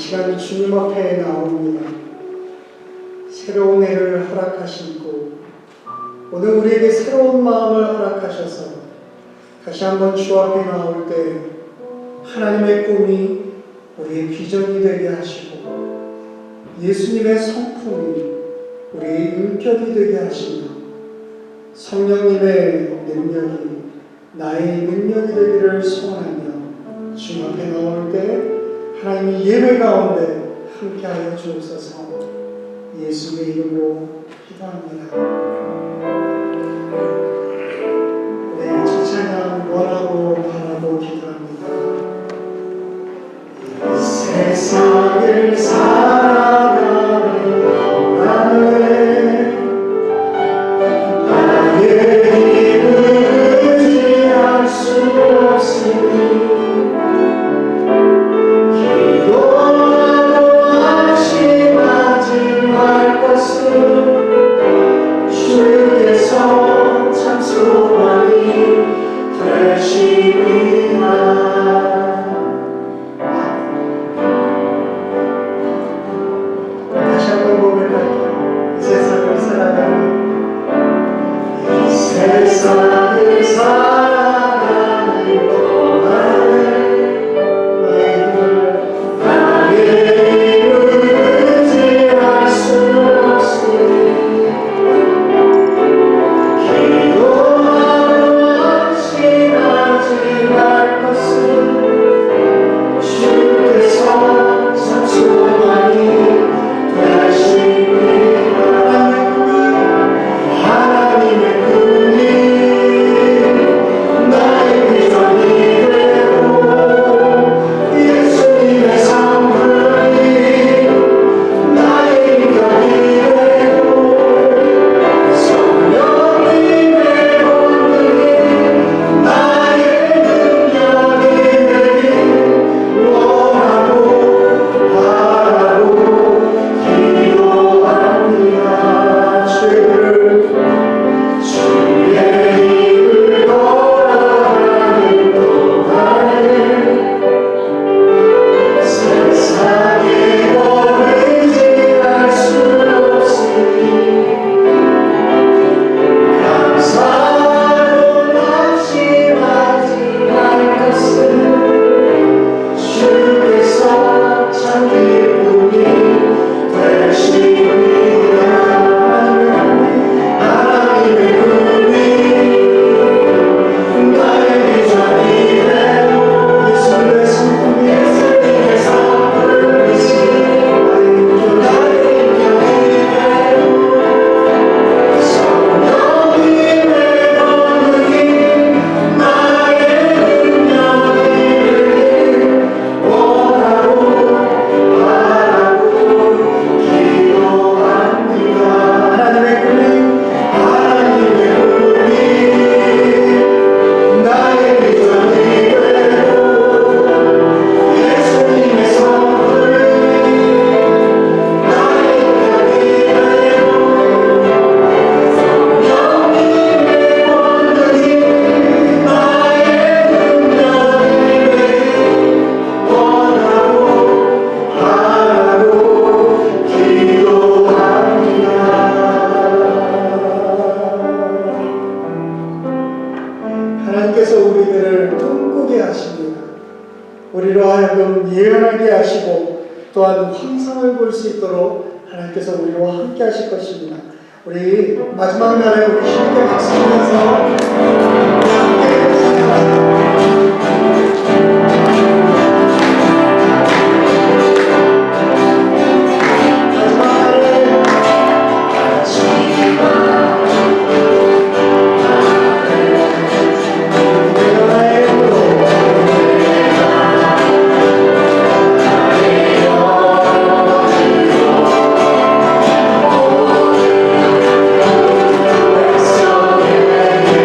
시간 주님 앞에 나옵니다. 새로운 해를 허락하시고 오늘 우리에게 새로운 마음을 허락하셔서 다시 한번 주 앞에 나올 때 하나님의 꿈이 우리의 비전이 되게 하시고 예수님의 성품이 우리의 인격이 되게 하시며 성령님의 능력이 나의 능력이 되기를 소원하며 주 앞에 나올 때 하나님의 예배 가운데 함께하여 주옵소서. 예수의 이름으로 기도합니다. 네, 주 찬양 원하고 바라고 기도합니다. 이 세상을 살아가는 나는 나의 힘을 의지할 수 없으니 주께서 참 소망이 되시리라. 다시 한번 고백할게요. 이 세상을 살아가는 이 세상을 살아가는 동안에 나의 힘을 의지할 수 없으니 우리로 하여금 예언하게 하시고 또한 환상을 볼 수 있도록 하나님께서 우리와 함께 하실 것입니다. 우리 마지막 날에 우리 힘있게 박수치면서 함께 Yeah.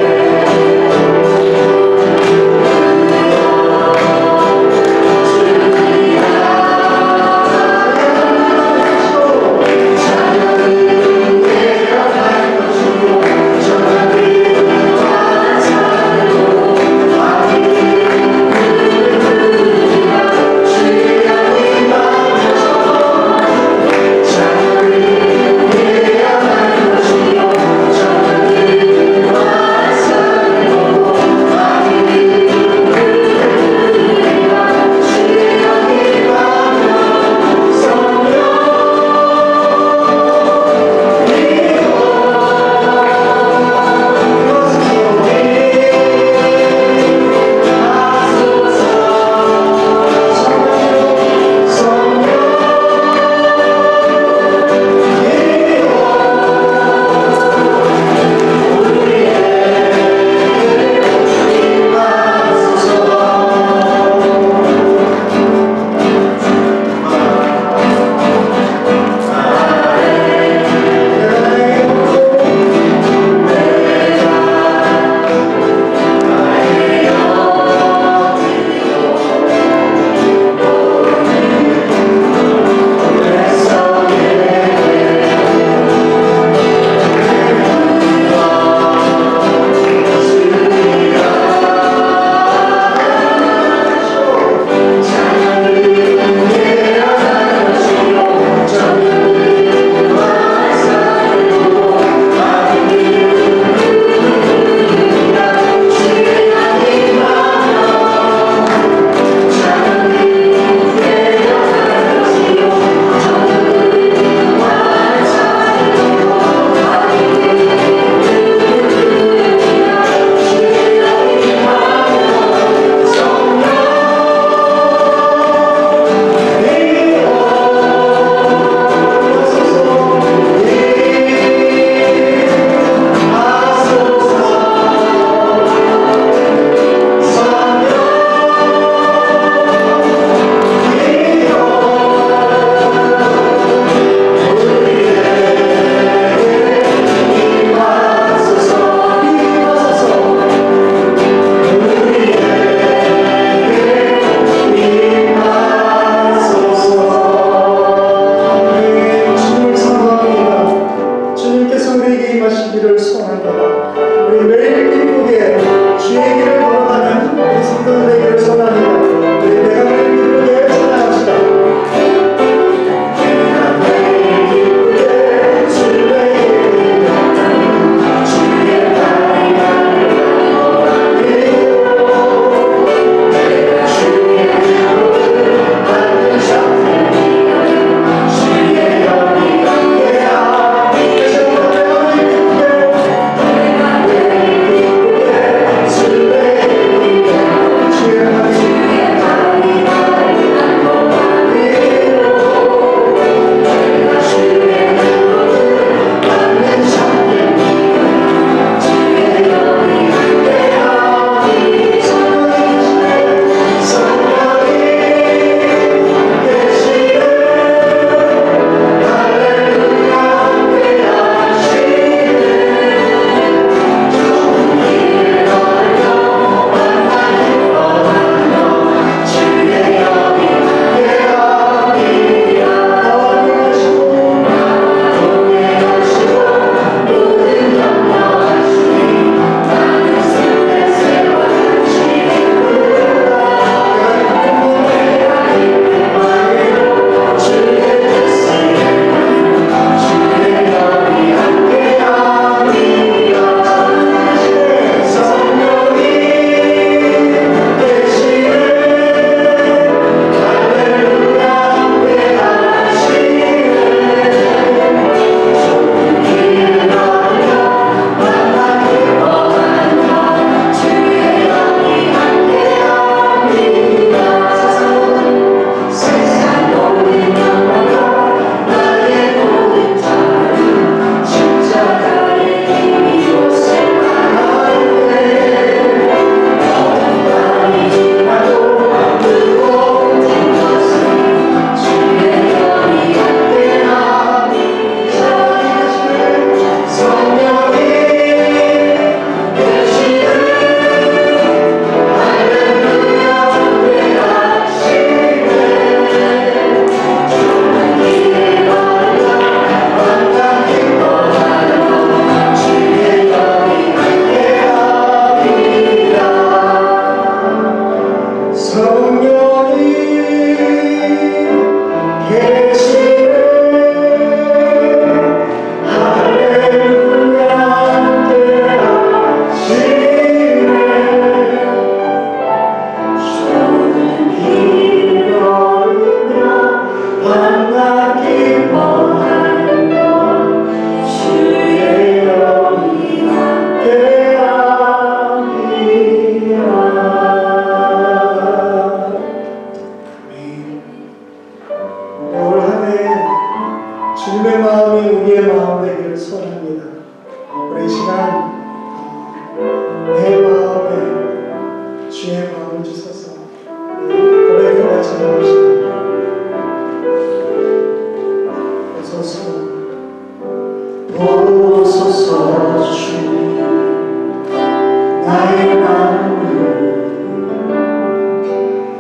나의 마음은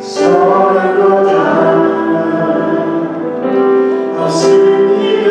선한 것 하나 없습니다.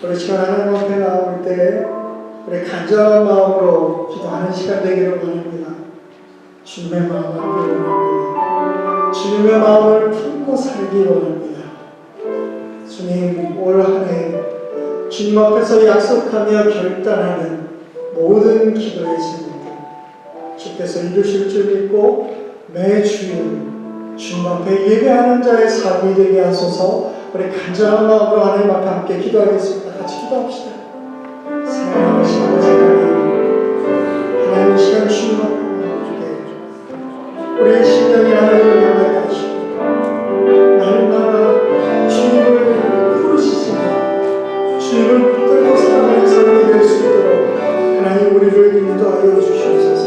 우리 시간 하나님 앞에 나올 때 우리 간절한 마음으로 기도하는 시간 되기를 원합니다. 주님의 마음을 알기 원합니다. 주님의 마음을 품고 살기 원합니다. 주님, 올 한 해 주님 앞에서 약속하며 결단하는 모든 기도의 제목들 주께서 이루실 줄 믿고 매주일 주님 앞에 예배하는 자의 삶이 되게 하소서. 우리 간절한 마음으로 하나님 앞에 함께 기도하겠습니다. 같이 기도합시다. 사랑하신 아버지 하나님, 시간 주님 앞에 나와주게 해주세요. 우리의 심령이 하나님을 향하게 하시고 날마다 주님을 부르시시고 주님을 붙들고 살아가는 삶이 될 수 있도록 하나님 우리를 인도하여 주시옵소서.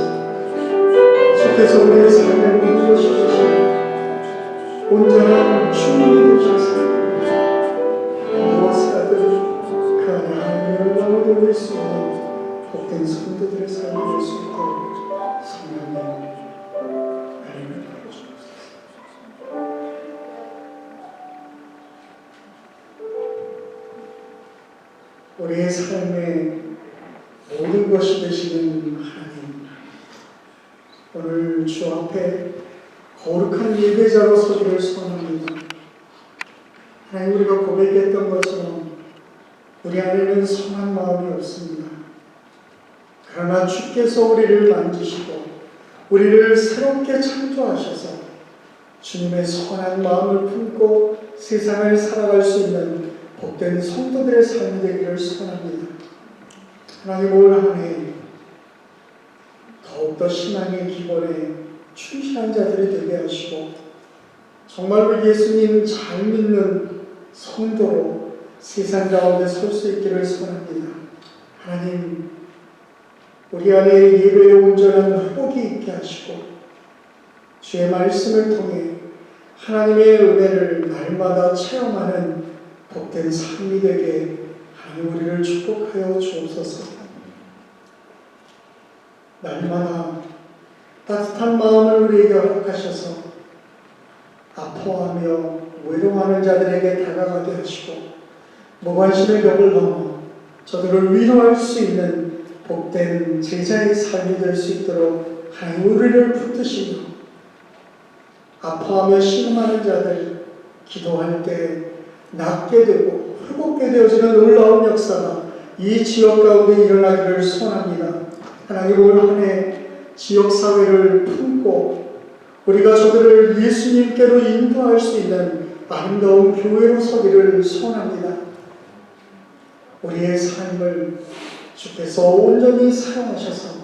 주께서 우리의 삶을 인도하시옵소서. 온전한 주님이 되셔서 무엇이라도 그 안에 하나님의 영광을 돌릴 수 있는 복된 성도들의 삶이 될 수 있도록 성령님 하나님을 도와주옵소서. 우리의 삶의 모든 것이 되시는 하나님, 오늘 주 앞에 거룩한 예배자로 서기를 소원합니다. 하나님, 우리가 고백했던 것처럼 우리 안에는 선한 마음이 없습니다. 그러나 주께서 우리를 만지시고 우리를 새롭게 창조하셔서 주님의 선한 마음을 품고 세상을 살아갈 수 있는 복된 성도들의 삶이 되기를 소원합니다. 하나님, 올 한 해 더욱더 신앙의 기본에 충실한 자들이 되게 하시고 정말로 예수님 잘 믿는 성도로 세상 가운데 설 수 있기를 소원합니다. 하나님, 우리 안에 예배의 온전한 회복이 있게 하시고 주의 말씀을 통해 하나님의 은혜를 날마다 체험하는 복된 삶이 되게 하나님 우리를 축복하여 주옵소서. 날마다 따뜻한 마음을 우리에게 허락하셔서 아파하며 외로워하는 자들에게 다가가게 하시고 무관심의 벽을 넘어 저들을 위로할 수 있는 복된 제자의 삶이 될 수 있도록 하나님 우리를 붙드시며 아파하며 신음하는 자들 기도할 때 낫게 되고 회복게 되어지는 놀라운 역사가 이 지역 가운데 일어나기를 소원합니다. 하나님 올 한 해 지역사회를 품고 우리가 저들을 예수님께로 인도할 수 있는 아름다운 교회로 서기를 소원합니다. 우리의 삶을 주께서 온전히 사용하셔서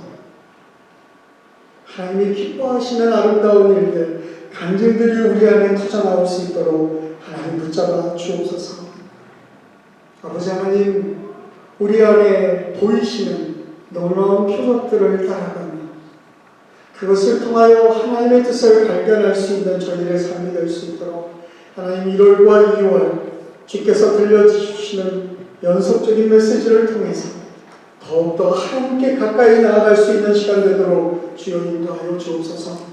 하나님이 기뻐하시는 아름다운 일들, 간증들이 우리 안에 터져나올 수 있도록 하나님 붙잡아 주옵소서. 아버지 하나님, 우리 안에 보이시는 놀라운 표적들을 따라가며 그것을 통하여 하나님의 뜻을 발견할 수 있는 저희들의 삶이 될 수 있도록 하나님 1월과 2월 주께서 들려주시는 연속적인 메시지를 통해서 더욱더 하나님께 가까이 나아갈 수 있는 시간 되도록 주여 인도하여 주옵소서.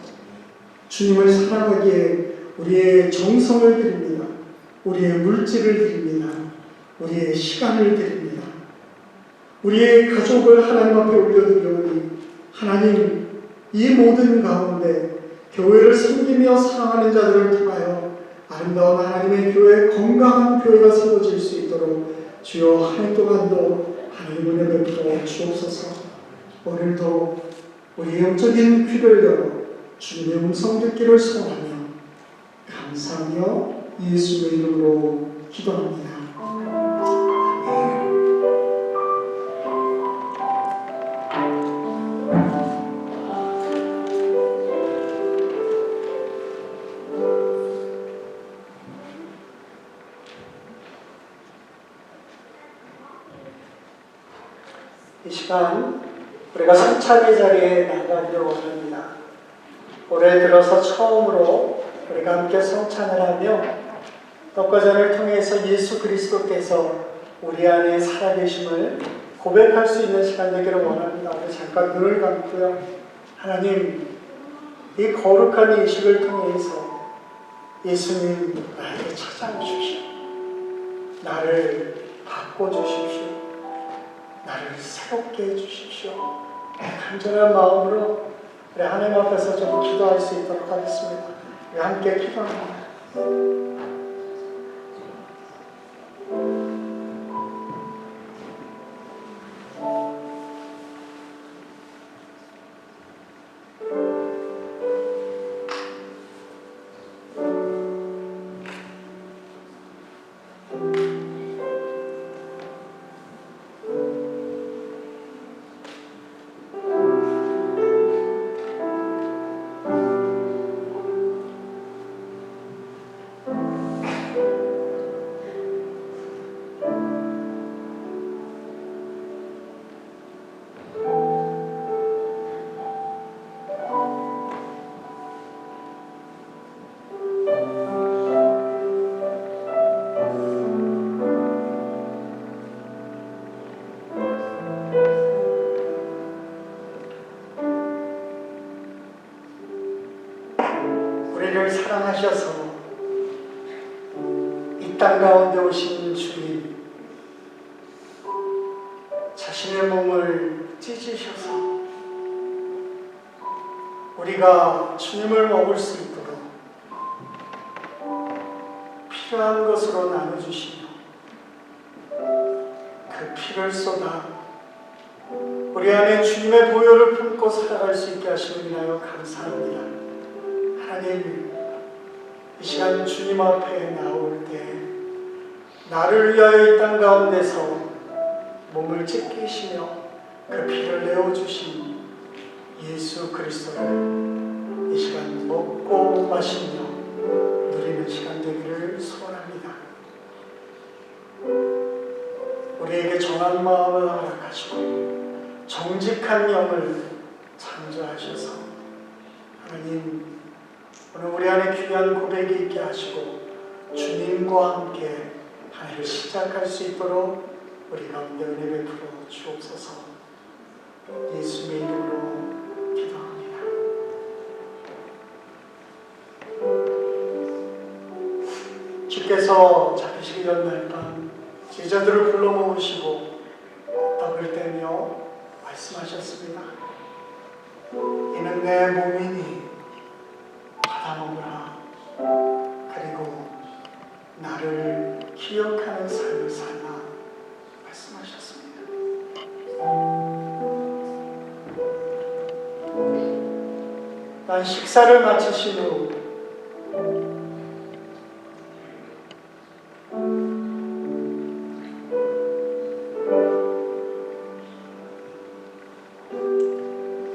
주님을 사랑하기에 우리의 정성을 드립니다. 우리의 물질을 드립니다. 우리의 시간을 드립니다. 우리의 가족을 하나님 앞에 올려드리오니 하나님 이 모든 가운데 교회를 섬기며 사랑하는 자들을 통하여 아름다운 하나님의 교회, 건강한 교회가 세워질 수 있도록 주여 한 해 동안도 하나님 은혜 베풀어 주옵소서. 오늘도 우리의 영적인 귀를 열어 주님의 음성 듣기를 소원하며 감사하며 예수의 이름으로 기도합니다. 이 시간 우리가 성찬의 자리에 나가기를 원합니다. 올해 들어서 처음으로 우리가 함께 성찬을 하며 떡과 잔을 통해서 예수 그리스도께서 우리 안에 살아계심을 고백할 수 있는 시간 되기를 원합니다. 우리 잠깐 눈을 감고요. 하나님, 이 거룩한 의식을 통해서 예수님 나에게 찾아오십시오. 나를 바꿔주십시오. 나를 새롭게 해주십시오. 간절한 마음으로 우리 하나님 앞에서 좀 기도할 수 있도록 하겠습니다. 우리 함께 기도합니다. 우리를 사랑하셔서 이 땅 가운데 오신 주님, 자신의 몸을 찢으셔서 우리가 주님을 먹을 수 있도록 필요한 것으로 나눠주시며 그 피를 쏟아 우리 안에 주님의 보혈을 품고 살아갈 수 있게 하시는 인하여 감사합니다. 하나님, 이 시간 주님 앞에 나올 때 나를 위하여 이 땅 가운데서 몸을 찢기시며 그 피를 내어주신 예수 그리스도를 이 시간 먹고 마시며 누리는 시간 되기를 소원합니다. 우리에게 정한 마음을 허락하시고 정직한 영을 창조하셔서 하나님, 오늘 우리 안에 귀한 고백이 있게 하시고 주님과 함께 한 해를 시작할 수 있도록 우리 가운데 은혜 베풀어 주옵소서. 예수님의 이름으로 기도합니다. 주께서 잡히시기 전 날 밤 제자들을 불러 모으시고 떡을 떼며 말씀하셨습니다. 이는 내 몸이니 받아 먹으라. 그리고 나를 기억하는 삶을 살라 말씀하셨습니다. 난 식사를 마치신 후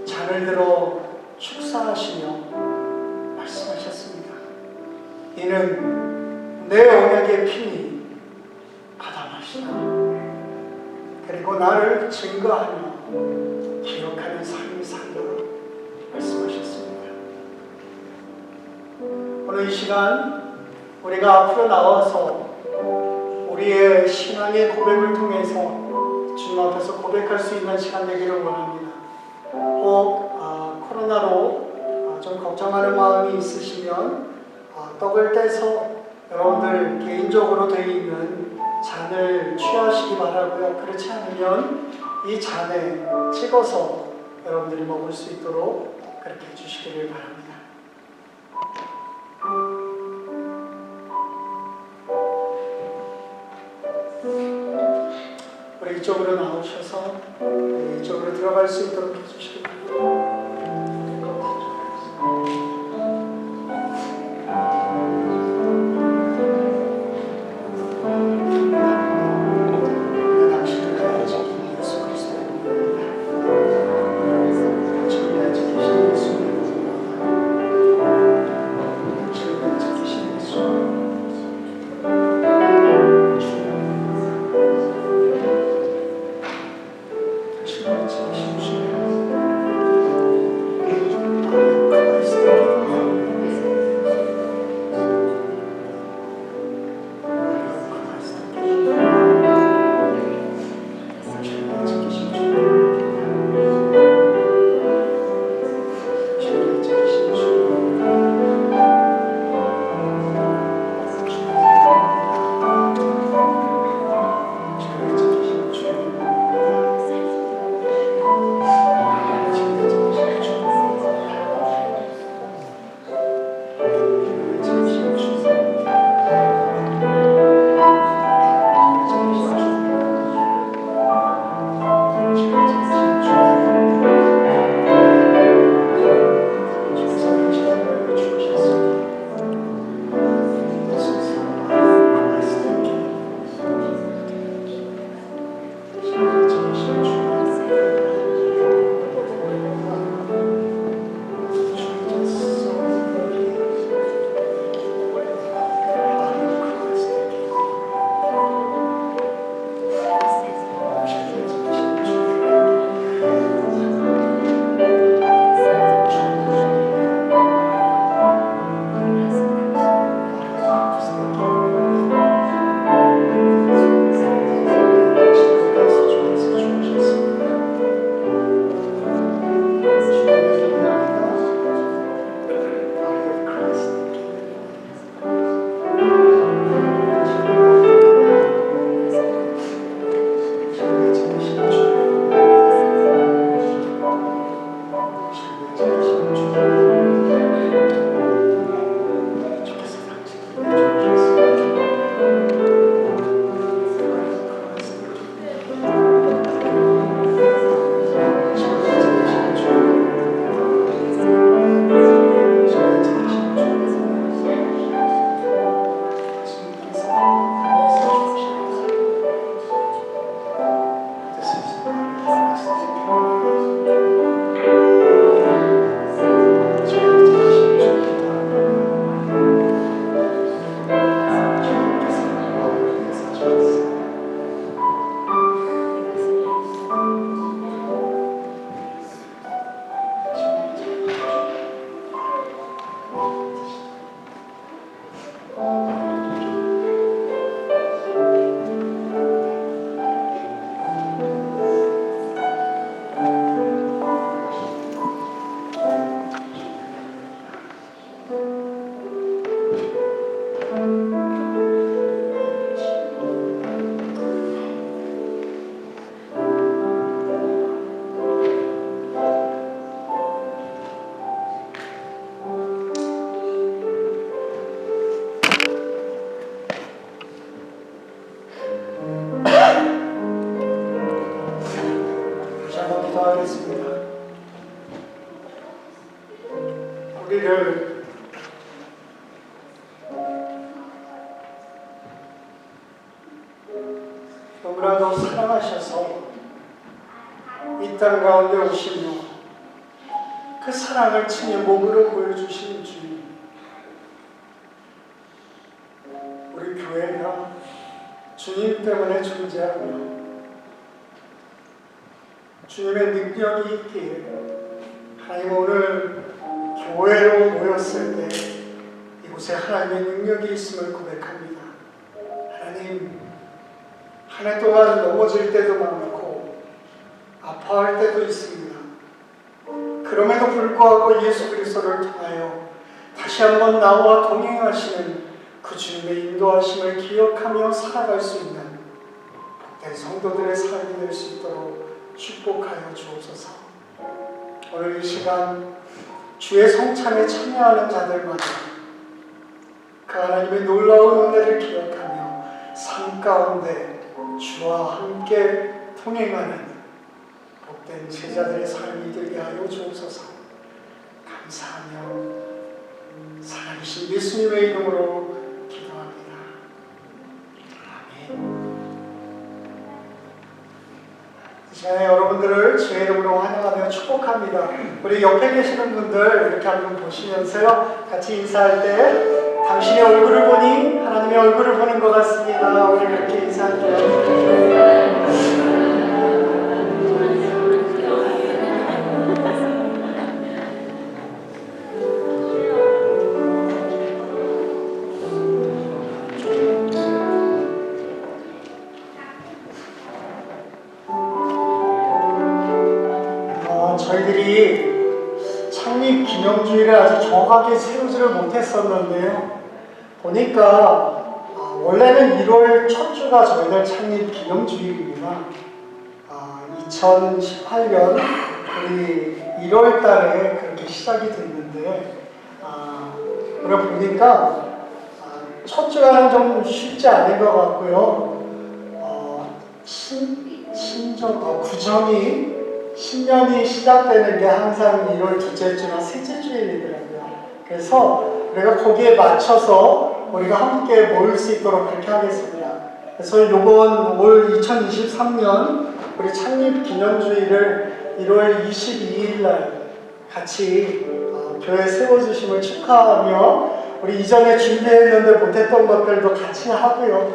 잔을 들어 축사하시며 말씀하셨습니다. 이는 내 언약의 피니 받아 마시라. 그리고 나를 증거하며 기억하는 삶을 살라 말씀하셨습니다. 오늘 이 시간 우리가 앞으로 나와서 우리의 신앙의 고백을 통해서 주님 앞에서 고백할 수 있는 시간 되기를 원합니다. 혹 코로나로 좀 걱정하는 마음이 있으시면 떡을 떼서 여러분들 개인적으로 되어 있는 잔을 취하시기 바라고요. 그렇지 않으면 이 잔에 찍어서 여러분들이 먹을 수 있도록 그렇게 해주시기를 바랍니다. 우리 이쪽으로 나오셔서 이쪽으로 들어갈 수 있도록 해주시기 바랍니다. 주님 우리를 너무나도 사랑하셔서 이 땅 가운데 오시며 그 사랑을 친히 몸으로 보여주신 주님, 우리 교회가 주님 때문에 존재하며 주님의 능력이 있기에 하나님 오늘 교회로 모였을 때 이곳에 하나님의 능력이 있음을 고백합니다. 하나님, 한 해 동안 넘어질 때도 많고 아파할 때도 있습니다. 그럼에도 불구하고 예수 그리스도를 통하여 다시 한번 나와 동행하시는 그 주님의 인도하심을 기억하며 살아갈 수 있는 복된 성도들의 삶이 될 수 있도록 축복하여 주옵소서. 오늘 이 시간 주의 성찬에 참여하는 자들마다 그 하나님의 놀라운 은혜를 기억하며 삶 가운데 주와 함께 통행하는 복된 제자들의 삶이 되게 하여 주옵소서. 감사하며 살아계신 예수님의 이름으로 기도합니다. 아멘. 이 시간에 여러분들을 주의 이름으로 환영하며 축복합니다. 우리 옆에 계시는 분들 이렇게 한번 보시면서요, 같이 인사할 때 당신의 얼굴을 보니 하나님의 얼굴을 보는 것 같습니다. 우리 그렇게 인사할게요. 저희들이 창립 기념주의를 아주 정확하게 세우지를 못했었는데요. 보니까 원래는 1월 첫 주가 저희들 창립 기념주일입니다. 2018년 우리 1월 달에 그렇게 시작이 됐는데, 우리가 보니까 첫 주가는 좀 쉽지 않은 것 같고요. 구정이 신년이 시작되는 게 항상 1월 둘째 주나 셋째 주일이더라고요. 그래서 우리가 거기에 맞춰서 우리가 함께 모일 수 있도록 그렇게 하겠습니다. 그래서 이번 올 2023년 우리 창립 기념주일을 1월 22일 날 같이 교회 세워주심을 축하하며 우리 이전에 준비했는데 못했던 것들도 같이 하고요.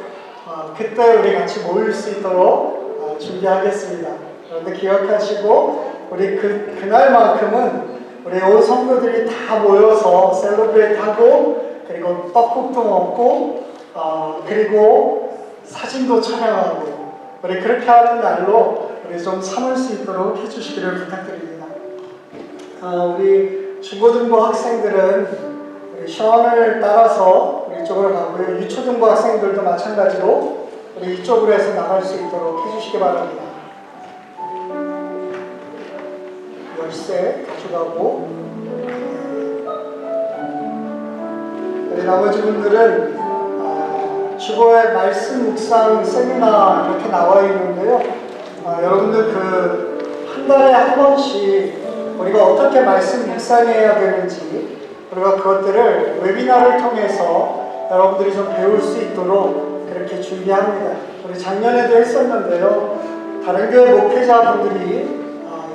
그때 우리 같이 모일 수 있도록 준비하겠습니다. 그런데 기억하시고 우리 그날만큼은 우리 온 성도들이 다 모여서 셀러브레이트 하고, 그리고 떡국도 먹고, 그리고 사진도 촬영하고, 우리 그렇게 하는 날로 우리 좀 삼을 수 있도록 해주시기를 부탁드립니다. 우리 중고등부 학생들은 우리 션을 따라서 우리 이쪽으로 가고요. 유초등부 학생들도 마찬가지로 우리 이쪽으로 해서 나갈 수 있도록 해주시기 바랍니다. 열쇠 가져가고, 우리 나머지 분들은 주보에 말씀 묵상 세미나 이렇게 나와 있는데요. 여러분들 그 한 달에 한 번씩 우리가 어떻게 말씀 묵상해야 되는지 우리가 그것들을 웨비나를 통해서 여러분들이 좀 배울 수 있도록 그렇게 준비합니다. 우리 작년에도 했었는데요. 다른 교회 목회자분들이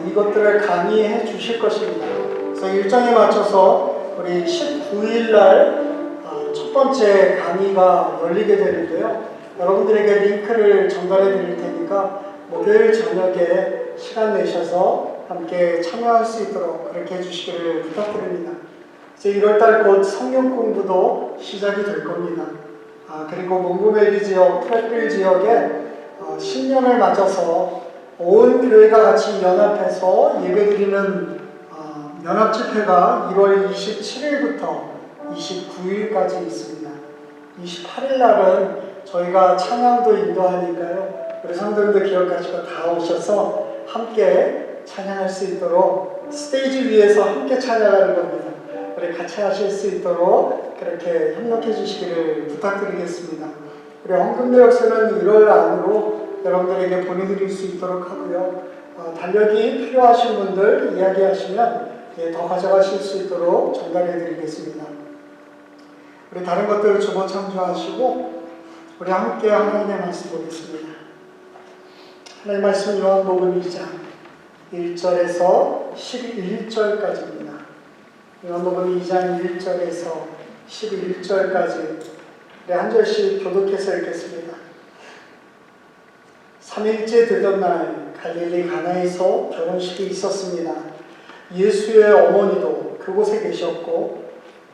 이것들을 강의해 주실 것입니다. 그래서 일정에 맞춰서 우리 19일 날 첫 번째 강의가 열리게 되는데요. 여러분들에게 링크를 전달해 드릴 테니까 목요일 저녁에 시간 내셔서 함께 참여할 수 있도록 그렇게 해주시기를 부탁드립니다. 이제 1월달 곧 성경 공부도 시작이 될 겁니다. 그리고 몽고베리 지역, 프레필 지역에 신년을 맞아서 온 교회가 같이 연합해서 예배드리는 연합집회가 1월 27일부터 29일까지 있습니다. 28일 날은 저희가 찬양도 인도하니까요. 우리 성도님들 기억하시고 다 오셔서 함께 찬양할 수 있도록 스테이지 위에서 함께 찬양하는 겁니다. 우리 같이 하실 수 있도록 그렇게 협력해 주시기를 부탁드리겠습니다. 우리 헌금내역서는 1월 안으로 여러분들에게 보내드릴 수 있도록 하고요. 달력이 필요하신 분들 이야기하시면 더 가져가실 수 있도록 전달해 드리겠습니다. 우리 다른 것들 주보 참조하시고 우리 함께 하나님의 말씀 보겠습니다. 하나님의 말씀 요한복음 2장 1절에서 11절까지입니다. 요한복음 2장 1절에서 11절까지 우리 한 절씩 교독해서 읽겠습니다. 3일째 되던 날 갈릴리 가나에서 결혼식이 있었습니다. 예수의 어머니도 그곳에 계셨고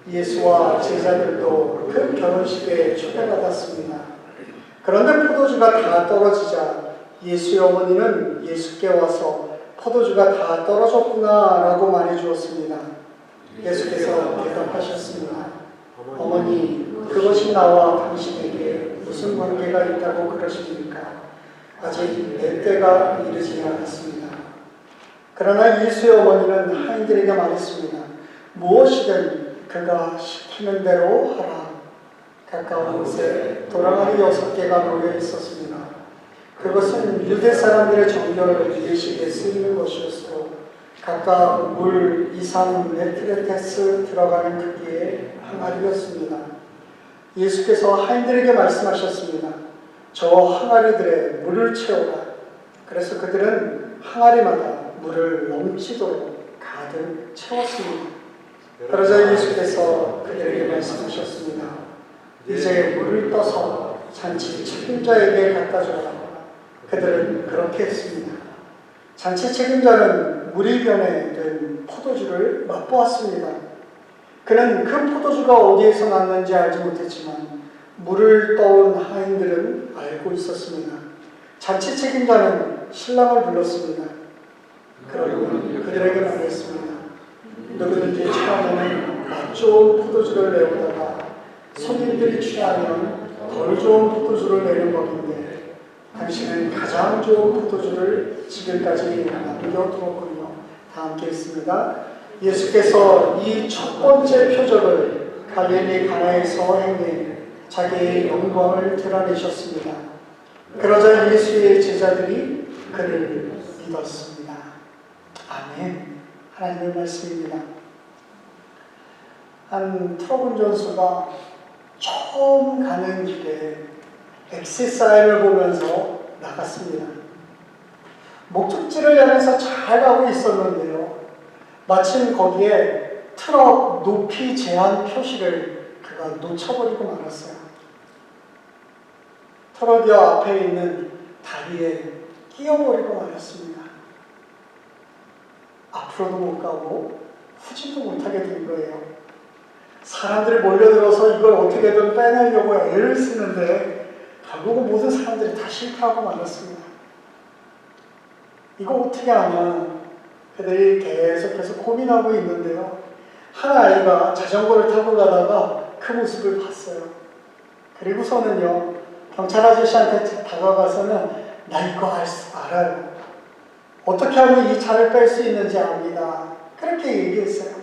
예수와 제자들도 그 결혼식에 초대받았습니다. 그런데 포도주가 다 떨어지자 예수의 어머니는 예수께 와서 포도주가 다 떨어졌구나 라고 말해주었습니다. 예수께서 대답하셨습니다. 어머니, 그것이 나와 당신에게 무슨 관계가 있다고 그러십니까? 아직 내 때가 이르지 않았습니다. 그러나 예수의 어머니는 하인들에게 말했습니다. 무엇이든 그가 시키는 대로 하라. 가까운 곳에 도랑아리 6개가 놓여 있었습니다. 그것은 유대 사람들의 정결 예식에 쓰이는 것이었으므로 각각 물 2-3 들어가는 크기의 항아리였습니다. 예수께서 하인들에게 말씀하셨습니다. 저 항아리들에 물을 채워라. 그래서 그들은 항아리마다 물을 넘치도록 가득 채웠습니다. 그러자 예수께서 그들에게 말씀하셨습니다. 이제 물을 떠서 잔치 책임자에게 갖다 주라. 그들은 그렇게 했습니다. 잔치 책임자는 물이 변해된 포도주를 맛보았습니다. 그는 그 포도주가 어디에서 났는지 알지 못했지만 물을 떠온 하인들은 알고 있었습니다. 잔치 책임자는 신랑을 불렀습니다. 그러고 그들에게 말했습니다. 누구든지 처음에는 맛 좋은 포도주를 내오다가 손님들이 취하면 덜 좋은 포도주를 내는 법인데 당신은 가장 좋은 포도주를 지금까지 남겨두었군요. 다 함께 있습니다. 예수께서 이 첫 번째 표적을 갈릴리 가나에서 행해 자기의 영광을 드러내셨습니다. 그러자 예수의 제자들이 그를 믿었습니다. 아멘. 하나님의 말씀입니다. 한 트럭 운전수가 처음 가는 길에 엑시사인을 보면서 나갔습니다. 목적지를 향해서 잘 가고 있었는데요. 마침 거기에 트럭 높이 제한 표시를 그가 놓쳐버리고 말았어요. 트럭이 앞에 있는 다리에 끼어버리고 말았습니다. 앞으로도 못 가고 후진도 못하게 된 거예요. 사람들이 몰려들어서 이걸 어떻게든 빼내려고 애를 쓰는데 결국은 모든 사람들이 다 실패하고 말았습니다. 이거 어떻게 하냐? 그들이 계속해서 고민하고 있는데요. 한 아이가 자전거를 타고 가다가 그 모습을 봤어요. 그리고서는요, 경찰 아저씨한테 다가가서는 나 이거 알아요. 어떻게 하면 이 차를 뺄 수 있는지 압니다. 그렇게 얘기했어요.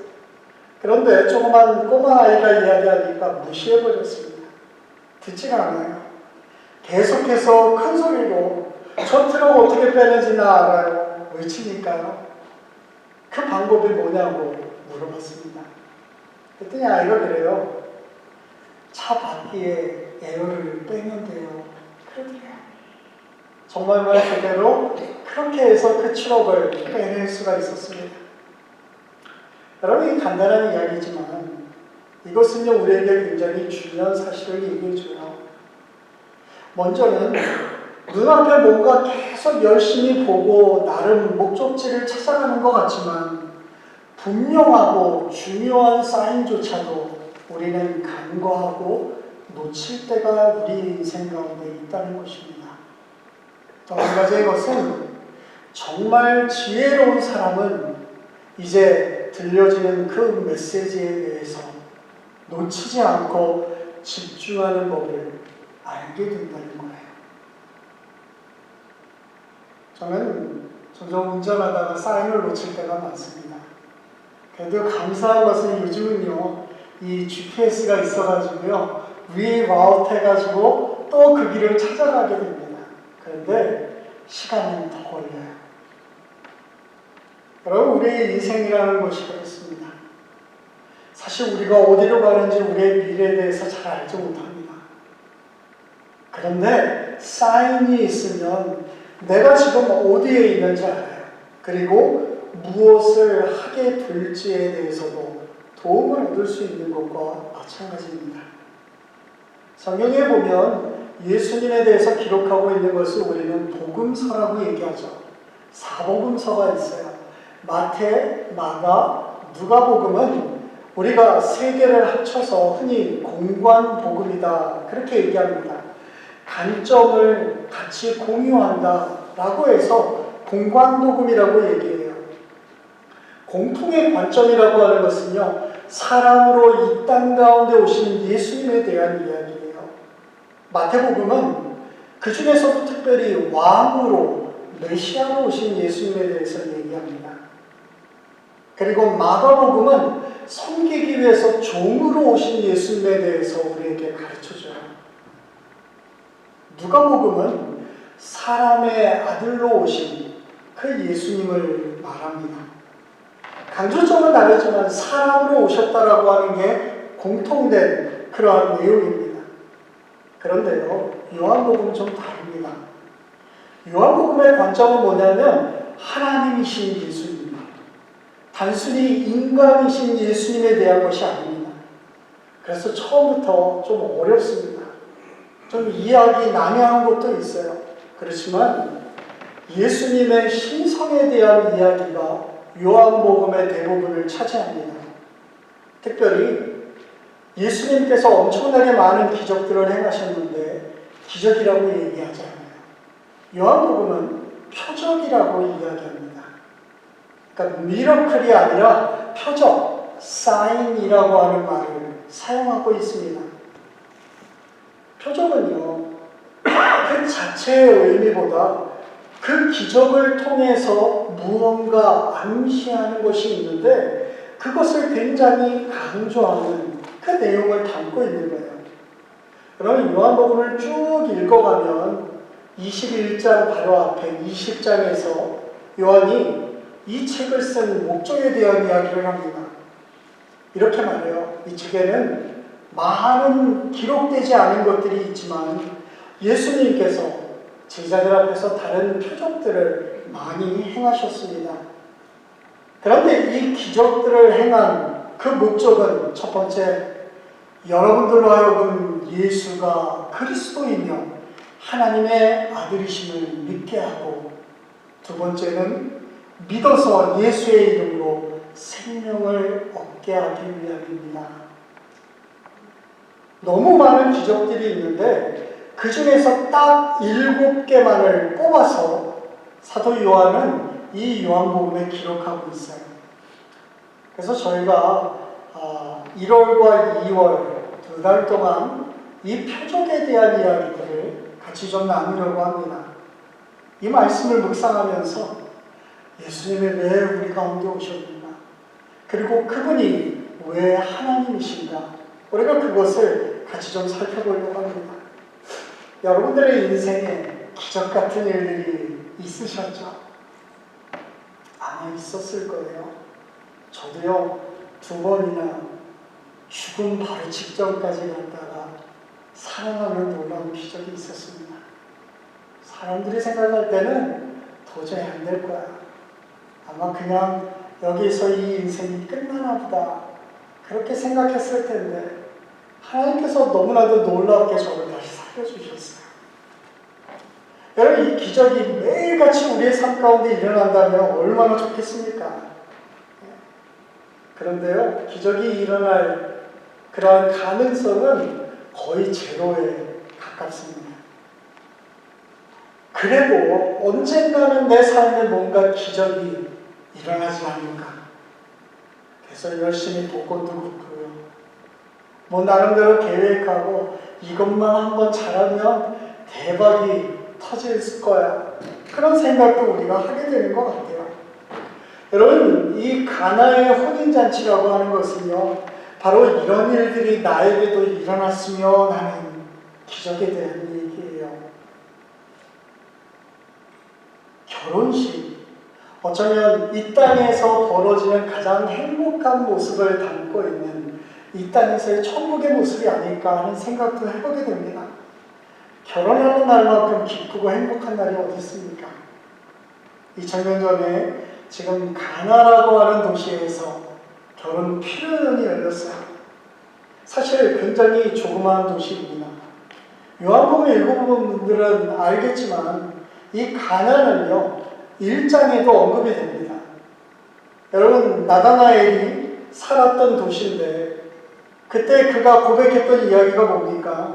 그런데 조그만 꼬마 아이가 이야기하니까 무시해버렸습니다. 듣지가 않아요. 계속해서 큰 소리로 저 트럭 어떻게 빼는지 나 알아요. 외치니까요. 그 방법이 뭐냐고 물어봤습니다. 그랬더니 아이가 그래요. 차 바퀴에 에어를 빼면 돼요. 그러더래요. 정말 말 그대로 그렇게 해서 그 트럭을 빼낼 수가 있었습니다. 여러분, 이 간단한 이야기지만 이것은요, 우리에게 굉장히 중요한 사실을 얘기해줘요. 먼저는 눈앞에 뭔가 계속 열심히 보고 나름 목적지를 찾아가는 것 같지만 분명하고 중요한 사인조차도 우리는 간과하고 놓칠 때가 우리 인생 가운데 있다는 것입니다. 또 한 가지의 것은 정말 지혜로운 사람은 이제 들려지는 그 메시지에 대해서 놓치지 않고 집중하는 법을 알게 된다는 거예요. 저는 종종 운전하다가 사인을 놓칠 때가 많습니다. 그래도 감사한 것은 요즘은요, 이 GPS가 있어가지고요, 리라우트 해가지고 또 그 길을 찾아가게 됩니다. 그런데 시간은 더 걸려요. 여러분, 우리의 인생이라는 것이 그렇습니다. 사실 우리가 어디로 가는지 우리의 미래에 대해서 잘 알지 못합니다. 그런데 사인이 있으면 내가 지금 어디에 있는지 알아요. 그리고 무엇을 하게 될지에 대해서도 도움을 얻을 수 있는 것과 마찬가지입니다. 성경에 보면 예수님에 대해서 기록하고 있는 것을 우리는 복음서라고 얘기하죠. 사복음서가 있어요. 마태, 마가, 누가복음은 우리가 세 개를 합쳐서 흔히 공관복음이다 그렇게 얘기합니다. 관점을 같이 공유한다라고 해서 공관복음이라고 얘기해요. 공통의 관점이라고 하는 것은요, 사람으로 이 땅 가운데 오신 예수님에 대한 이야기예요. 마태복음은 그 중에서도 특별히 왕으로 메시아로 오신 예수님에 대해서 얘기합니다. 그리고 마가복음은 섬기기 위해서 종으로 오신 예수님에 대해서 우리에게 가르쳐줘요. 누가복음은 사람의 아들로 오신 그 예수님을 말합니다. 강조점은 다르지만 사람으로 오셨다라고 하는 게 공통된 그러한 내용입니다. 그런데요, 요한복음은 좀 다릅니다. 요한복음의 관점은 뭐냐면 하나님이신 예수님, 단순히 인간이신 예수님에 대한 것이 아닙니다. 그래서 처음부터 좀 어렵습니다. 좀 이해하기 난해한 것도 있어요. 그렇지만 예수님의 신성에 대한 이야기가 요한복음의 대부분을 차지합니다. 특별히 예수님께서 엄청나게 많은 기적들을 행하셨는데 기적이라고 얘기하지 않아요. 요한복음은 표적이라고 이야기합니다. 그러니까 미러클이 아니라 표적, 사인이라고 하는 말을 사용하고 있습니다. 표적은요, 그 자체의 의미보다 그 기적을 통해서 무언가 암시하는 것이 있는데 그것을 굉장히 강조하는 그 내용을 담고 있는 거예요. 그러면 요한복음을 쭉 읽어가면 21장 바로 앞에 20장에서 요한이 이 책을 쓴 목적에 대한 이야기를 합니다. 이렇게 말해요. 이 책에는 많은 기록되지 않은 것들이 있지만 예수님께서 제자들 앞에서 다른 표적들을 많이 행하셨습니다. 그런데 이 기적들을 행한 그 목적은 첫 번째, 여러분들로 하여금 예수가 그리스도이며 하나님의 아들이심을 믿게 하고, 두 번째는 믿어서 예수의 이름으로 생명을 얻게 하기 위함입니다. 너무 많은 기적들이 있는데 그 중에서 딱 7개만을 뽑아서 사도 요한은 이 요한복음에 기록하고 있어요. 그래서 저희가 1월과 2월 2달 동안 이 표적에 대한 이야기들을 같이 좀 나누려고 합니다. 이 말씀을 묵상하면서 예수님이 왜 우리 가운데 오셨는가, 그리고 그분이 왜 하나님이신가, 우리가 그것을 같이 좀 살펴보려고 합니다. 여러분들의 인생에 기적 같은 일들이 있으셨죠? 아마 있었을 거예요. 저도요, 2번이나 죽음 바로 직전까지 갔다가 살아나는 놀라운 기적이 있었습니다. 사람들이 생각할 때는 도저히 안 될 거야. 아마 그냥 여기서 이 인생이 끝나나 보다, 그렇게 생각했을 텐데 하나님께서 너무나도 놀랍게 저를 다시 살려주셨어요. 여러분, 이 기적이 매일같이 우리의 삶 가운데 일어난다면 얼마나 좋겠습니까? 그런데요, 기적이 일어날 그러한 가능성은 거의 제로에 가깝습니다. 그래도 언젠가는 내 삶에 뭔가 기적이 일어나지 않을까. 그래서 열심히 복권도 긋고요. 뭐 나름대로 계획하고 이것만 한번 잘하면 대박이 터질 거야. 그런 생각도 우리가 하게 되는 것 같아요. 여러분, 이 가나의 혼인잔치라고 하는 것은요, 바로 이런 일들이 나에게도 일어났으면 하는 기적에 대한 얘기예요. 결혼식, 어쩌면 이 땅에서 벌어지는 가장 행복한 모습을 담고 있는 이 땅에서의 천국의 모습이 아닐까 하는 생각도 해보게 됩니다. 결혼하는 날만큼 기쁘고 행복한 날이 어디 있습니까? 2000년 전에 지금 가나라고 하는 도시에서 결혼 피로연이 열렸어요. 사실 굉장히 조그마한 도시입니다. 요한복음 읽어본 분들은 알겠지만 이 가나는요 1장에도 언급이 됩니다. 여러분 나다나엘이 살았던 도시인데 그때 그가 고백했던 이야기가 뭡니까?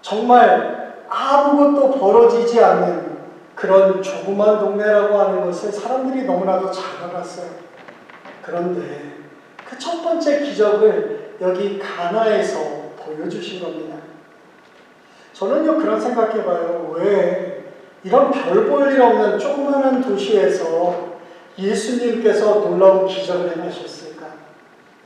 정말 아무것도 벌어지지 않는 그런 조그만 동네라고 하는 것을 사람들이 너무나도 잘 알았어요. 그런데 그 첫 번째 기적을 여기 가나에서 보여주신 겁니다. 저는요 그런 생각해봐요. 왜 이런 별 볼 일 없는 조그마한 도시에서 예수님께서 놀라운 기적을 행하셨을까?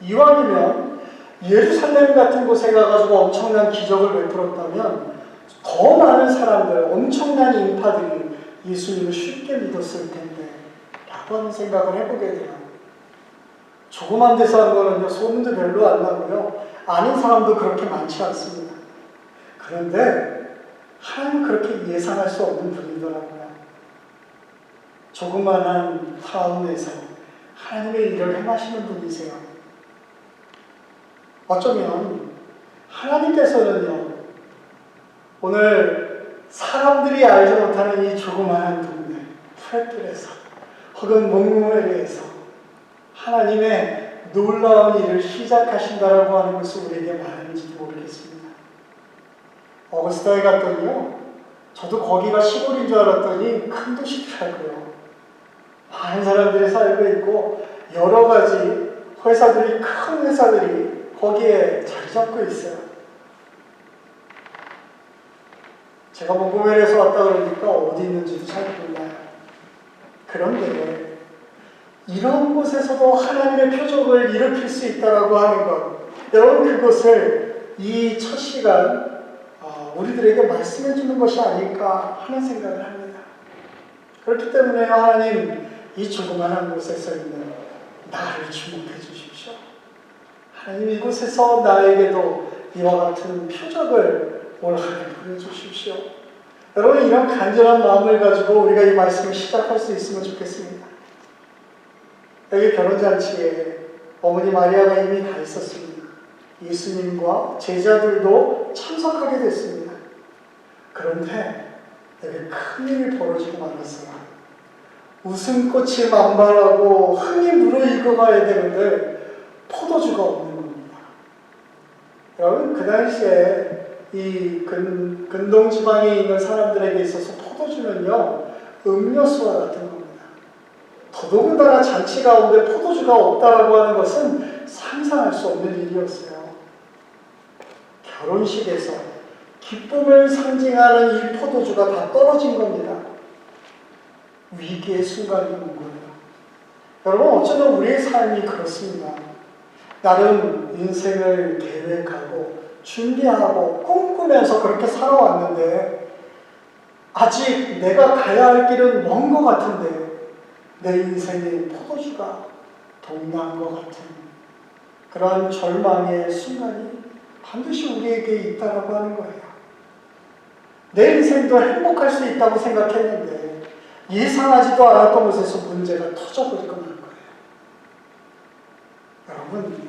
이왕이면 예루살렘 같은 곳에 가가지고 엄청난 기적을 베풀었다면 더 많은 사람들, 엄청난 인파들이 예수님을 쉽게 믿었을 텐데 라고 하는 생각을 해보게 돼요. 조그만 데서 한 거는요 소문도 별로 안 나고요 아는 사람도 그렇게 많지 않습니다. 그런데 하나님은 그렇게 예상할 수 없는 분이더라고요. 조그만한 타운에서 하나님의 일을 행하시는 분이세요. 어쩌면 하나님께서는요 오늘 사람들이 알지 못하는 이 조그만한 동네 프레플에서 혹은 몽고메리에서 하나님의 놀라운 일을 시작하신다라고 하는 것을 우리에게 말하는지도 모르겠습니다. 어거스타에 갔더니요 저도 거기가 시골인 줄 알았더니 큰 도시더라고요. 많은 사람들이 살고 있고 여러 가지 회사들이, 큰 회사들이 거기에 자리 잡고 있어요. 제가 몽고메리에서 왔다 그러니까 어디 있는지도 잘 몰라요. 그런데 이런 곳에서도 하나님의 표적을 일으킬 수 있다라고 하는 것, 여러분 그것을 이 첫 시간 우리들에게 말씀해 주는 것이 아닐까 하는 생각을 합니다. 그렇기 때문에 하나님 이 조그만한 곳에서 있는 나를 주목해 주십시오. 하나님 이곳에서 나에게도 이와 같은 표적을 올 한해 보여주십시오. 여러분 이런 간절한 마음을 가지고 우리가 이 말씀을 시작할 수 있으면 좋겠습니다. 여기 결혼잔치에 어머니 마리아가 이미 가 있었습니다. 예수님과 제자들도 참석하게 됐습니다. 그런데 여기 큰일이 벌어지고 말았어요. 웃음꽃이 만발하고 흥이 무르익어가야 되는데 포도주가 없는 겁니다. 여러분 그 당시에 이 근동 지방에 있는 사람들에게 있어서 포도주는요 음료수와 같은 겁니다. 더더군다나 잔치 가운데 포도주가 없다라고 하는 것은 상상할 수 없는 일이었어요. 결혼식에서 기쁨을 상징하는 이 포도주가 다 떨어진 겁니다. 위기의 순간이 온 거예요. 여러분 어쩌면 우리의 삶이 그렇습니다. 나름 인생을 계획하고 준비하고 꿈꾸면서 그렇게 살아왔는데 아직 내가 가야 할 길은 먼 것 같은데 내 인생의 포도주가 동난 것 같은 그러한 절망의 순간이 반드시 우리에게 있다라고 하는 거예요. 내 인생도 행복할 수 있다고 생각했는데 예상하지도 않았던 곳에서 문제가 터져버리고 만 거예요. 여러분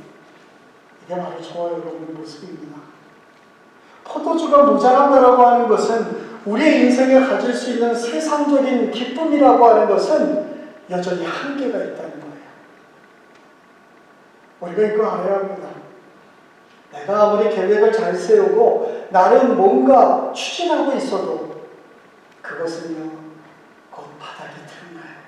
이게 바로 저와 여러분의 모습입니다. 포도주가 모자란다라고 하는 것은 우리의 인생에 가질 수 있는 세상적인 기쁨이라고 하는 것은 여전히 한계가 있다는 거예요. 우리가 이거 알아야 합니다. 내가 아무리 계획을 잘 세우고 나름 뭔가 추진하고 있어도 그것은요 곧 바닥이 드러나요.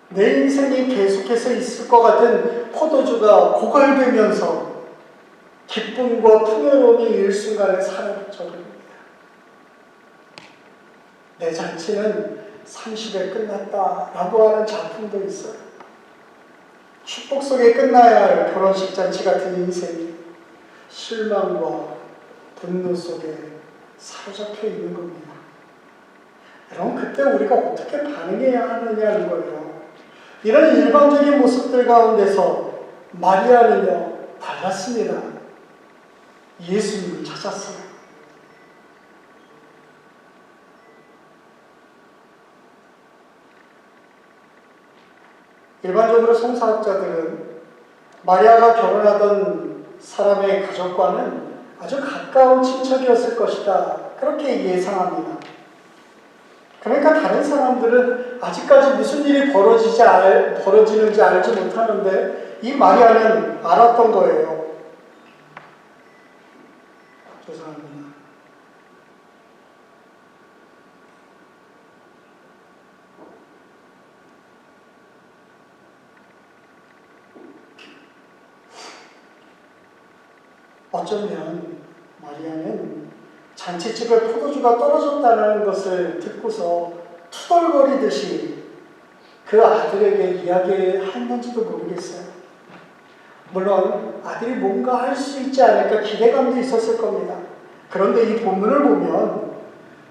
내 인생이 계속해서 있을 것 같은 포도주가 고갈되면서 기쁨과 풍요로움이 일순간에 사라져버립니다. 내 잔치는 30에 끝났다라고 하는 작품도 있어요. 축복 속에 끝나야 할 결혼식 잔치 같은 인생이 실망과 분노 속에 사로잡혀 있는 겁니다. 그럼 그때 우리가 어떻게 반응해야 하느냐는 거예요. 이런 일반적인 모습들 가운데서 마리아는요, 달랐습니다. 예수님을 찾았어요. 일반적으로 성사학자들은 마리아가 결혼하던 사람의 가족과는 아주 가까운 친척이었을 것이다, 그렇게 예상합니다. 그러니까 다른 사람들은 아직까지 무슨 일이 벌어지는지 알지 못하는데 이 마리아는 알았던 거예요. 죄송합니다. 어쩌면 마리아는 잔치집에 포도주가 떨어졌다는 것을 듣고서 투덜거리듯이 그 아들에게 이야기했는지도 모르겠어요. 물론 아들이 뭔가 할 수 있지 않을까 기대감도 있었을 겁니다. 그런데 이 본문을 보면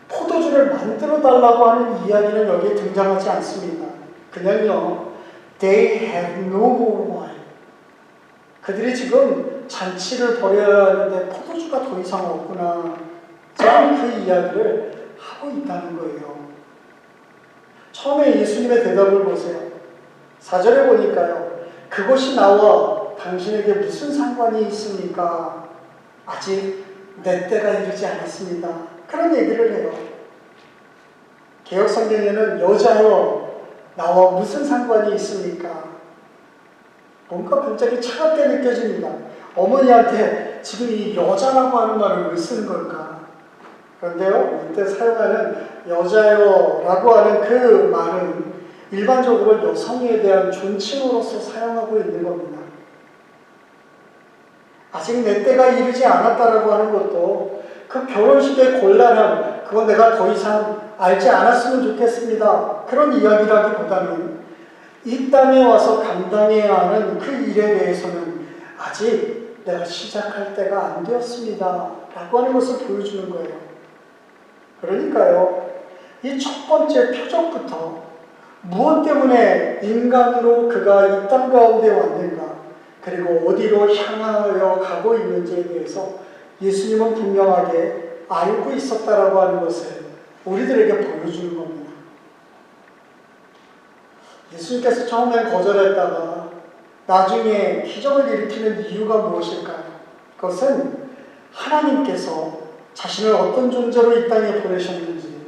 포도주를 만들어 달라고 하는 이야기는 여기에 등장하지 않습니다. 그냥요, they have no more wine. 그들이 지금 잔치를 벌여야 하는데 포도주가 더 이상 없구나. 저는 그 이야기를 하고 있다는 거예요. 처음에 예수님의 대답을 보세요. 4절에 보니까요, 그것이 나와 당신에게 무슨 상관이 있습니까? 아직 내 때가 이르지 않았습니다. 그런 얘기를 해요. 개역성경에는 여자여 나와 무슨 상관이 있습니까? 뭔가 굉장히 차갑게 느껴집니다. 어머니한테 지금 이 여자라고 하는 말을 왜 쓰는 걸까? 그런데요, 이때 사용하는 여자여라고 하는 그 말은 일반적으로 여성에 대한 존칭으로서 사용하고 있는 겁니다. 아직 내 때가 이르지 않았다라고 하는 것도 그 결혼식의 곤란함, 그건 내가 더 이상 알지 않았으면 좋겠습니다. 그런 이야기라기보다는 이 땅에 와서 감당해야 하는 그 일에 대해서는 아직 내가 시작할 때가 안 되었습니다. 라고 하는 것을 보여주는 거예요. 그러니까요, 이 첫 번째 표적부터 무엇 때문에 인간으로 그가 이 땅 가운데 왔는가, 그리고 어디로 향하여 가고 있는지에 대해서 예수님은 분명하게 알고 있었다라고 하는 것을 우리들에게 보여주는 겁니다. 예수님께서 처음엔 거절했다가 나중에 기적을 일으키는 이유가 무엇일까요? 그것은 하나님께서 자신을 어떤 존재로 이 땅에 보내셨는지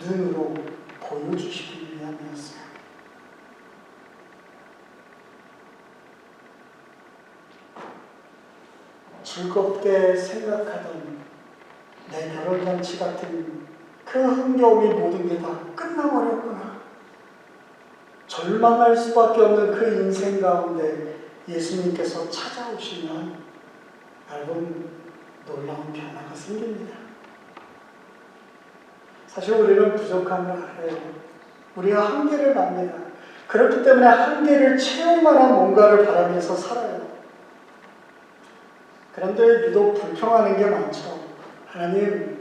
눈으로 보여주시기 위함이었어요. 즐겁게 생각하던 내 결혼잔치 같은 그 흥겨움이 모든 게 다 끝나버렸구나. 절망할 수밖에 없는 그 인생 가운데 예수님께서 찾아오시면 여러분, 놀라운 변화가 생깁니다. 사실 우리는 부족함을 알아요. 우리가 한계를 압니다. 그렇기 때문에 한계를 채울 만한 뭔가를 바라면서 살아요. 그런데 유독 불평하는 게 많죠. 하나님,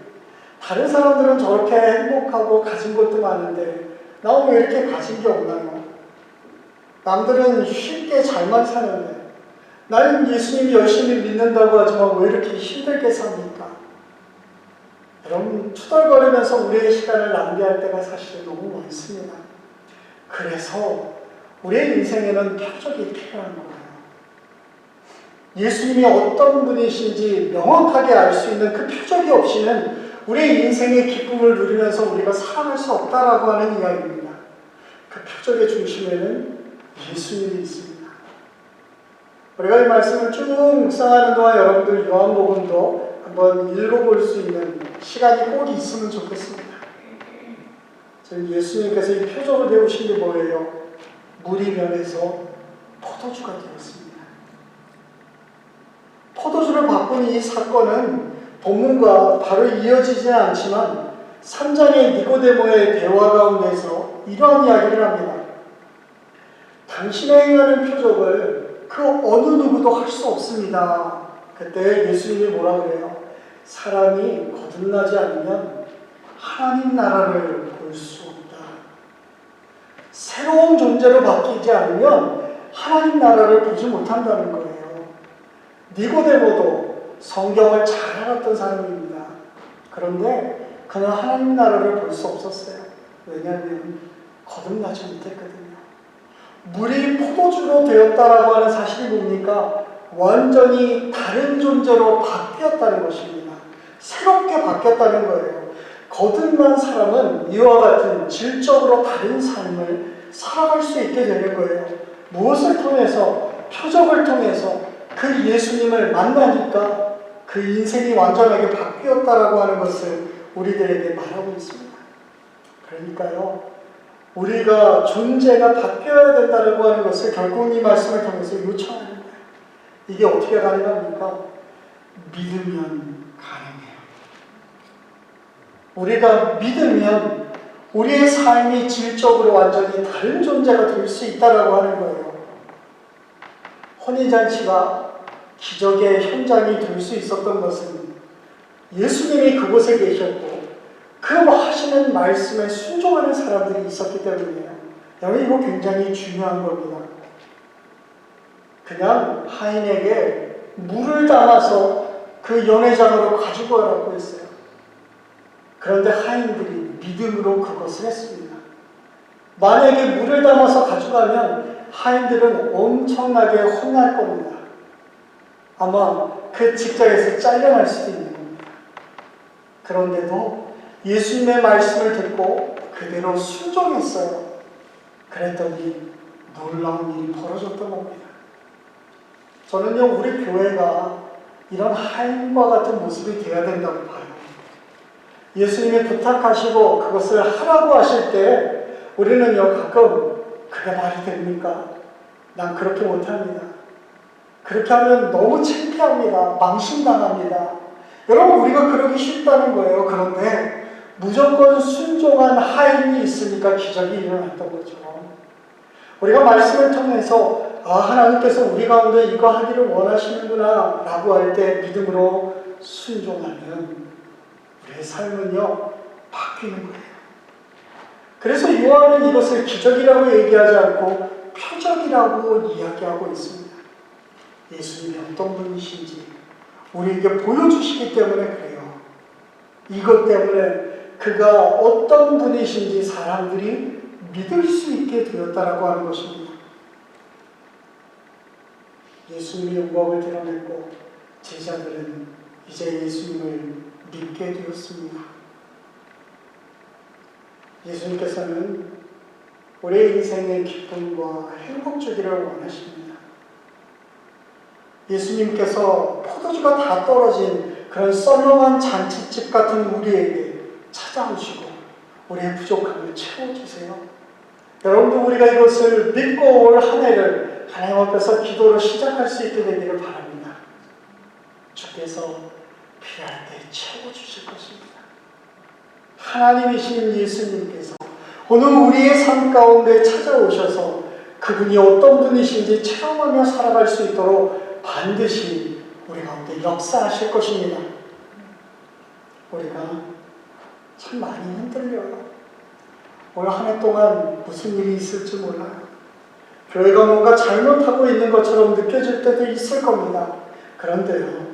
다른 사람들은 저렇게 행복하고 가진 것도 많은데 나 왜 이렇게 가진 게 없나요? 남들은 쉽게 잘만 사는데 나는 예수님 열심히 믿는다고 하지만 왜 이렇게 힘들게 삽니까? 여러분, 투덜거리면서 우리의 시간을 낭비할 때가 사실 너무 많습니다. 그래서 우리의 인생에는 표적이 필요한 거예요. 예수님이 어떤 분이신지 명확하게 알 수 있는 그 표적이 없이는 우리의 인생의 기쁨을 누리면서 우리가 살아갈 수 없다라고 하는 이야기입니다. 그 표적의 중심에는 예수님이 있습니다. 우리가 이 말씀을 쭉 묵상하는 동안 여러분들 요한복음도 한번 읽어볼 수 있는 시간이 꼭 있으면 좋겠습니다. 저희 예수님께서 이 표적을 배우신 게 뭐예요? 물이 변해서 포도주가 되었습니다. 포도주를 바꾼 이 사건은 본문과 바로 이어지지는 않지만 3장의 니고데모의 대화 가운데서 이러한 이야기를 합니다. 당신의 행하는 표적을 그 어느 누구도 할 수 없습니다. 그때 예수님이 뭐라 그래요? 사람이 거듭나지 않으면 하나님 나라를 볼 수 없다. 새로운 존재로 바뀌지 않으면 하나님 나라를 보지 못한다는 거예요. 니고데모도 성경을 잘 알았던 사람입니다. 그런데 그는 하나님 나라를 볼 수 없었어요. 왜냐하면 거듭나지 못했거든요. 물이 포도주로 되었다라고 하는 사실이 뭡니까? 완전히 다른 존재로 바뀌었다는 것입니다. 새롭게 바뀌었다는 거예요. 거듭난 사람은 이와 같은 질적으로 다른 삶을 살아갈 수 있게 되는 거예요. 무엇을 통해서? 표적을 통해서 그 예수님을 만나니까 그 인생이 완전하게 바뀌었다라고 하는 것을 우리들에게 말하고 있습니다. 그러니까요, 우리가 존재가 바뀌어야 된다고 하는 것을 결국 이 말씀을 통해서 요청하는 거예요. 이게 어떻게 가능합니까? 믿으면 가능해요. 우리가 믿으면 우리의 삶이 질적으로 완전히 다른 존재가 될 수 있다라고 하는 거예요. 혼인잔치가 기적의 현장이 될 수 있었던 것은 예수님이 그곳에 계셨고 그 하시는 말씀에 순종하는 사람들이 있었기 때문이에요. 여러분, 이거 굉장히 중요한 겁니다. 그냥 하인에게 물을 담아서 그 연회장으로 가지고 가라고 했어요. 그런데 하인들이 믿음으로 그것을 했습니다. 만약에 물을 담아서 가져가면 하인들은 엄청나게 혼날 겁니다. 아마 그 직장에서 잘려날 수도 있는 겁니다. 그런데도 예수님의 말씀을 듣고 그대로 순종했어요. 그랬더니 놀라운 일이 벌어졌던 겁니다. 저는요, 우리 교회가 이런 하인과 같은 모습이 되어야 된다고 봐요. 예수님이 부탁하시고 그것을 하라고 하실 때 우리는요, 가끔 그게 말이 됩니까? 난 그렇게 못합니다. 그렇게 하면 너무 창피합니다. 망신당합니다. 여러분, 우리가 그러기 쉽다는 거예요. 그런데 무조건 순종한 하인이 있으니까 기적이 일어났던 거죠. 우리가 말씀을 통해서 하나님께서 우리 가운데 이거 하기를 원하시는구나 라고 할 때 믿음으로 순종하면 우리의 삶은요, 바뀌는 거예요. 그래서 요한은 이것을 기적이라고 얘기하지 않고 표적이라고 이야기하고 있습니다. 예수님이 어떤 분이신지 우리에게 보여주시기 때문에 그래요. 이것 때문에 그가 어떤 분이신지 사람들이 믿을 수 있게 되었다라고 하는 것입니다. 예수님의 영광을 드러냈고 제자들은 이제 예수님을 믿게 되었습니다. 예수님께서는 우리의 인생의 기쁨과 행복 주기를 원하십니다. 예수님께서 포도주가 다 떨어진 그런 썰렁한 잔치집 같은 우리에게 찾아오시고 우리의 부족함을 채워주세요. 여러분도 우리가 이것을 믿고 올 한 해를 하나님 앞에서 기도로 시작할 수 있게 되기를 바랍니다. 주께서 필요할 때 채워주실 것입니다. 하나님이신 예수님께서 오늘 우리의 삶 가운데 찾아오셔서 그분이 어떤 분이신지 체험하며 살아갈 수 있도록 반드시 우리 가운데 역사하실 것입니다. 우리가 참 많이 흔들려요. 올 한 해 동안 무슨 일이 있을지 몰라요. 교회가 뭔가 잘못하고 있는 것처럼 느껴질 때도 있을 겁니다. 그런데요,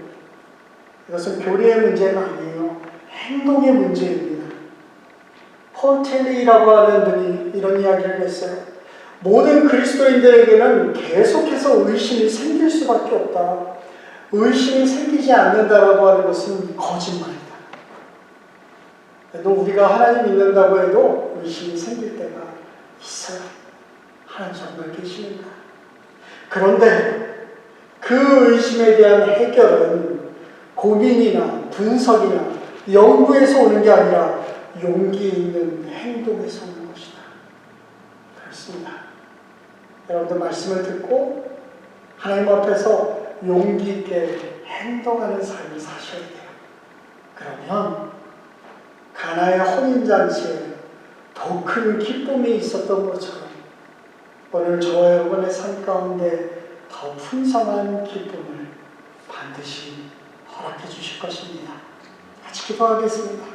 이것은 교리의 문제가 아니에요. 행동의 문제입니다. 폴 텔리라고 하는 분이 이런 이야기를 했어요. 모든 그리스도인들에게는 계속해서 의심이 생길 수밖에 없다. 의심이 생기지 않는다라고 하는 것은 거짓말이다. 또 우리가 하나님 믿는다고 해도 의심이 생길 때가 있어요. 하나님 정말 계시는가? 그런데 그 의심에 대한 해결은 고민이나 분석이나 연구에서 오는 게 아니라 용기 있는 행동에서 오는 것이다. 그렇습니다. 여러분들 말씀을 듣고 하나님 앞에서 용기 있게 행동하는 삶을 사셔야 돼요. 그러면 가나의 혼인잔치에 더 큰 기쁨이 있었던 것처럼 오늘 저와 여러분의 삶 가운데 더 풍성한 기쁨을 반드시 허락해 주실 것입니다. 같이 기도하겠습니다.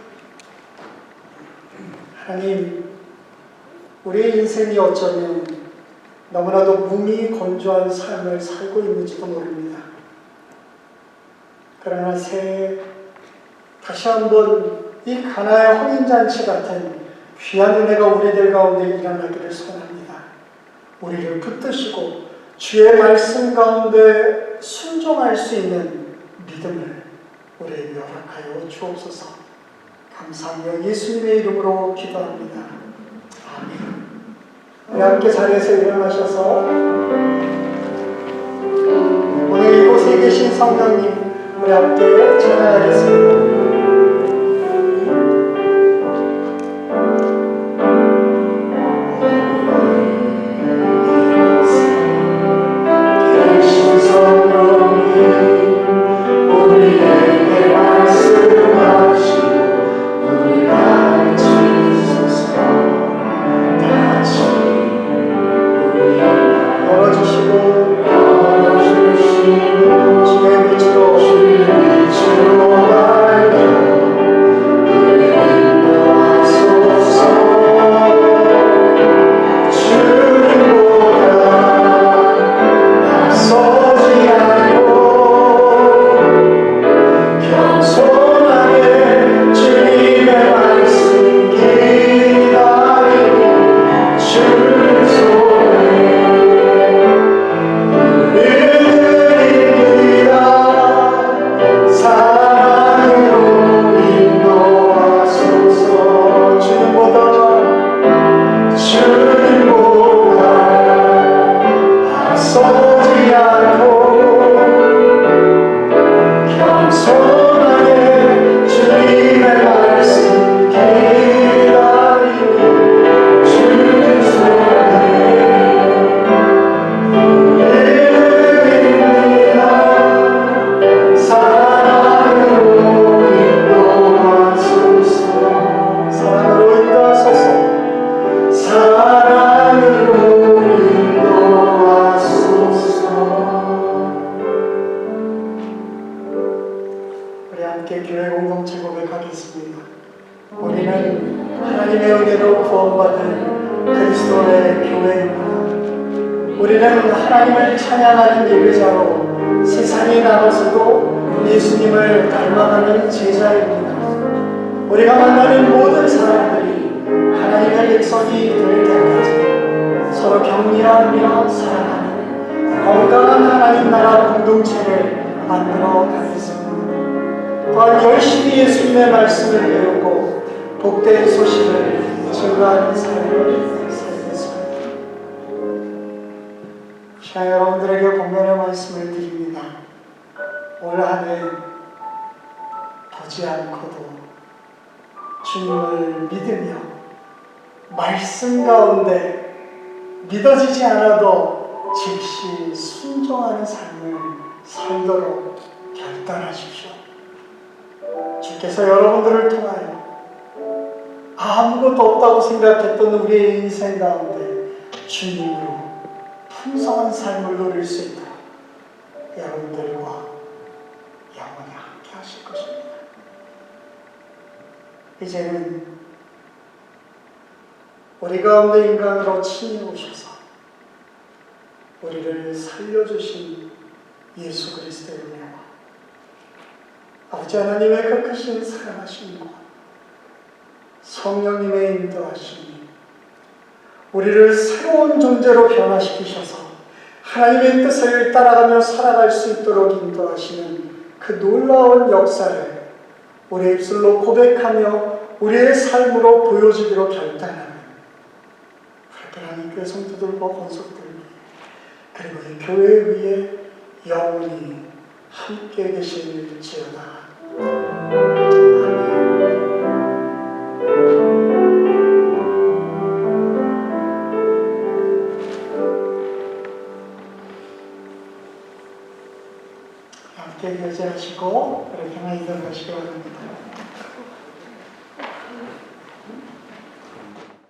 하나님, 우리의 인생이 어쩌면 너무나도 몸이 건조한 삶을 살고 있는지도 모릅니다. 그러나 새해 다시 한번 이 가나의 혼인잔치 같은 귀한 은혜가 우리들 가운데 일어나기를 소원합니다. 우리를 붙드시고 주의 말씀 가운데 순종할 수 있는 믿음을 우리에게 허락하여 주옵소서. 감사하며 예수님의 이름으로 기도합니다. 아멘. 우리 함께 자리에서 일어나셔서 오늘 이곳에 계신 성령님 우리 함께 찬양하겠습니다. 여러분들에게 공면의 말씀을 드립니다. 올 한 해 보지 않고도 주님을 믿으며 말씀 가운데 믿어지지 않아도 즉시 순종하는 삶을 살도록 결단하십시오. 주께서 여러분들을 통하여 아무것도 없다고 생각했던 우리의 인생 가운데 주님으로 풍성한 삶을 누릴 수 있도록 여러분들과 영원히 함께 하실 것입니다. 이제는 우리 가운데 인간으로 친히 오셔서 우리를 살려주신 예수 그리스도의 은혜와 아버지 하나님의 그 크신 사랑하심과 성령님의 인도하심이 우리를 새로운 존재로 변화시키셔서 하나님의 뜻을 따라가며 살아갈 수 있도록 인도하시는 그 놀라운 역사를 우리의 입술로 고백하며 우리의 삶으로 보여주기로 결단하는 하나님 교회 성도들과 권속들 그리고 이 교회 위에 영원히 함께 계실지어다. 아멘. 함께 결제하시고 그렇게 하나 이동하시기 바랍니다.